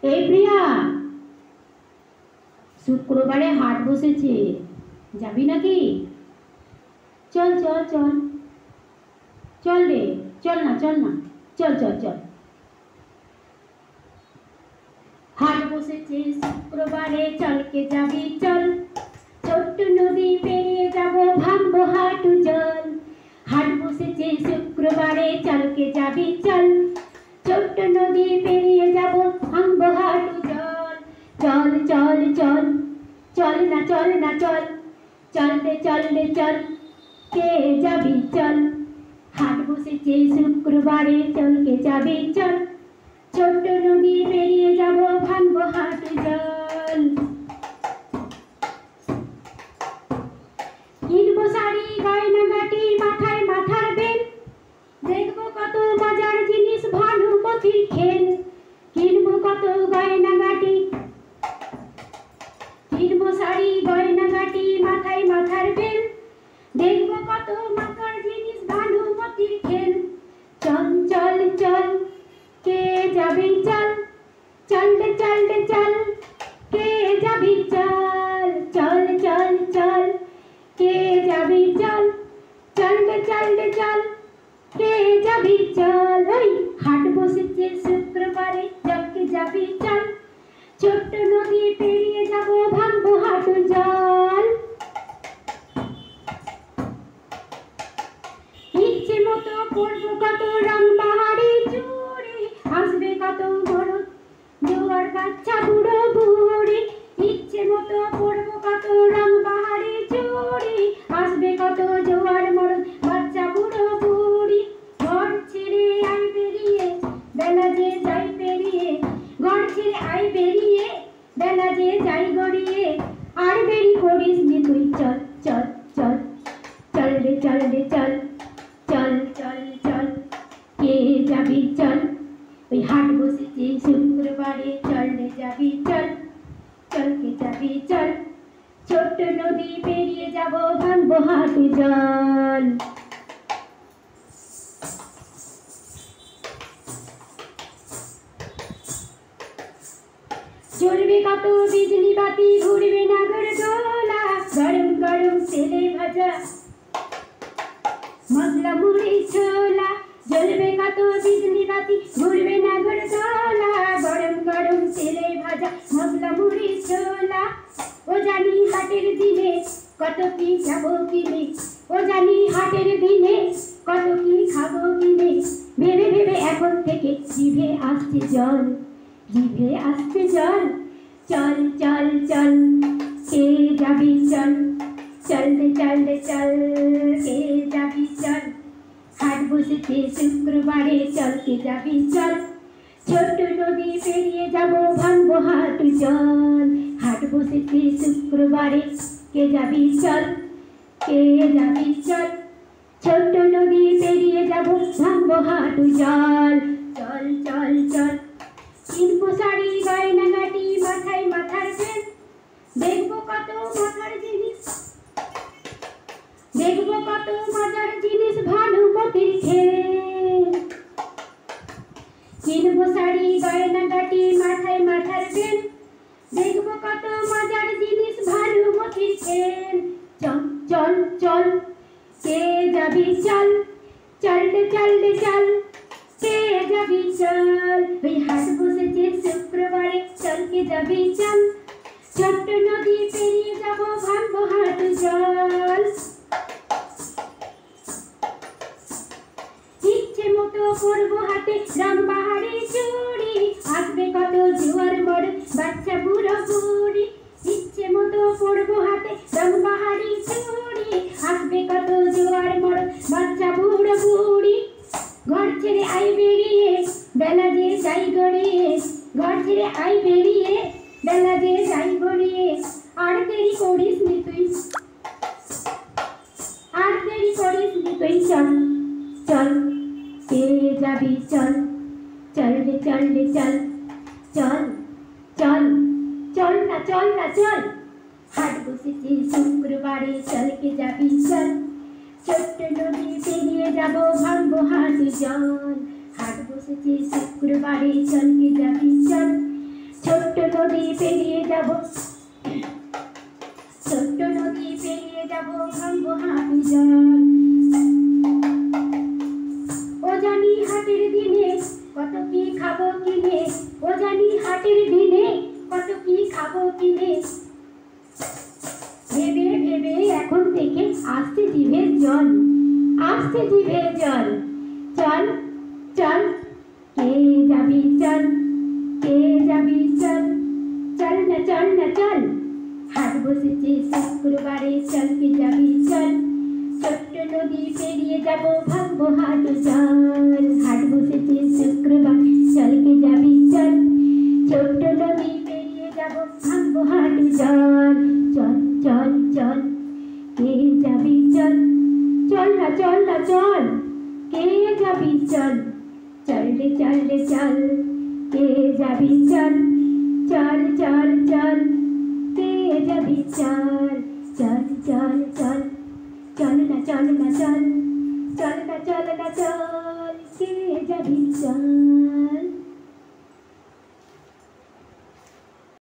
এই প্রিয়া, শুক্রবারে হাট বসেছে, যাবি নাকি? চল চল চল চল রে, চল না চল না, চল চল চল। হাট বসেছে শুক্রবারে, চলকে যাবি চল, ছোট্ট নদী পেরিয়ে যাব, ভাঙবো হাঁটু জল। হাট বসেছে শুক্রবারে, চলকে যাবি চল, ছোট্ট নদী পেরিয়ে যাব, ভাঙবো হাঁটু জল। চল চল চল, চল না চল না চল, চল রে চল, কে যাবি চল। হাট বসেছে শুক্রবারে, চলকে যাবি চল, ছোট্ট নদী পেরিয়ে যাব, ভাঙবো হাঁটু জল। কিনবো শাড়ি গয়নাগাটি, মাথায় মাথার বেল, দেখবো কত মজার জিনিস, ভানুমতির খেল। কিনবো কত গয়নাগাটি, কিনবো শাড়ি গয়নাগাটি, মাথায় মাথার বেল, দেখবো কত মজার জিনিস, ভানুমতির খেল। চল চল চল, কে যাবি চল, চল রে চল, কে যাবি চল। চল চল চল, কে যাবি চল, চল রে চল, কে যাবি চল। ওই হাট বসেছে শুক্রবারে, চলকে যাবি চল, ছোট্ট নদী পেরিয়ে যাব, ভাঙবো হাঁটু জল। ইচ্ছে মতো পরবো কত রং বাহারি চুড়ি, আসবে কত বড় জোয়ার বাচ্চা বুড়ো বুড়ি। ইচ্ছে মতো পরবো কত রং বাহারি চুড়ি, আসবে কত জোয়ার মরদ বাচ্চা বুড়ো বুড়ি। ঘর ছেড়ে আই বেরিয়ে, বেলা যে যাই পেরিয়ে, ঘর ছেড়ে আই বেরিয়ে, বেলা যে যাই গড়িয়ে, আর দেরি করিস নি তুই, চল চল চল, চল রে চল, চল চল চল, কে যাবি চল। ওই হাট বসেছে শুক্রবারে, চল রে যাবি চল, চলকে যাবি চল, ছোট্ট নদী পেরিয়ে যাব, ভাঙবো হাঁটু জল। জ্বলবে কত বিজলি বাতি, ঘুরবে নাগর দোলা, গরম গরম তেলে ভাজা মশলা মুড়ি ছোলা। জ্বলবে কত বিজলি বাতি, ঘুরবে নাগর দোলা, গরম গরম তেলে ভাজা মশলা মুড়ি ছোলা। ও জানি হাটের দিনে কত কি খাবো কিনে, ও জানি হাটের দিনে কত কি খাবো কিনে, ভেবে ভেবে এখন থেকে জিভে আসছে জল, জিভে আসছে জল। চল চল চল, কে যাবি চল, চল রে চল, কে যাবি চল। হাট বসেছে শুক্রবারে, চলকে যাবি চল, ছোট্ট নদী পেরিয়ে যাব, ভাঙবো হাঁটু জল। হাট বসেছে শুক্রবারে, কে যাবি চল, কে যাবি চল, ছোট্ট নদী পেরিয়ে যাব, ভাঙবো হাঁটু জল। চল চল চল, কিনবো শাড়ি গয়নাগাটি, মাথায় মাথার বেল, দেখবো কত মজার জিনিস, দেখবো কত মজার জিনিস, ভানুমতির খেল। কিনবো শাড়ি গয়নাগাটি, মাথায় মাথার বেল, দেখবো কত মজার জিনিস, ভানুমতির খেল। চল চল চল, কে যাবি চল, চল রে চল, কে যাবি চল। ওই হাট বসেছে শুক্রবারে, চলকে যাবি চল, ছোট্ট নদী পেরিয়ে যাব, ভাঙবো হাঁটু জল। ইচ্ছে মতো পরবো হাতে রং বাহারি চুড়ি, আসবে কত জোয়ার মরদ বাচ্চা বুড়ো বুড়ি। ইচ্ছে মতো পরবো হাতে রং বাহারি চুড়ি, আসবে কত জোয়ার মরদ বাচ্চা বুড়ো বুড়ি। ঘর ছেড়ে আই বেরিয়ে, বেলা যে যাই গড়িয়ে, ঘর ছেড়ে আই বেরিয়ে, বেলা যে যাই গড়িয়ে, আর দেরি করিস নি তুই, আর দেরি করিস নি তুই, চল চল, কে যাবি চল, চল রে চল, চল চল চল না চল। হাট বসেছে শুক্রবারে, চলকে যাবি চল, ছোট্ট নদী পেরিয়ে যাব, ভাঙবো হাঁটু জল। হাট বসেছে শুক্রবারে, চলকে যাবি চল, নদী পেরিয়ে যাব, ছোট্ট নদী পেরিয়ে যাব, ভাঙবো হাঁটু জল। ও জানি হাটের দিনে কত কি খাবো কিনে, ও জানি হাটের দিনে কত কি খাবো কিনে। ভেবে ভেবে এখন থেকে আসছে জিভে জল, আসছে জিভে জল। চল চল কে যাবি চল, কে যাবি চল, চল না চল না চল। হাট বসেছে শুক্রবারে, চল কে যাবি চল। ছোট্ট নদী পেরিয়ে যাব, ভাঙবো হাঁটু জল। হাট বসেছে শুক্রবার, চল কে যাবি চল। ছোট্ট নদী পেরিয়ে যাব, ভাঙবো হাঁটু জল। চল চল চল কে যাবি চল, চল না চল না চল। কে যাবি চল, চল রে চল রে চল। কে যাবি চল, চল চল চল। কে যাবি চল, চল চল চল। চল না চল না চল, চল না চল না চল। কে যাবি চল।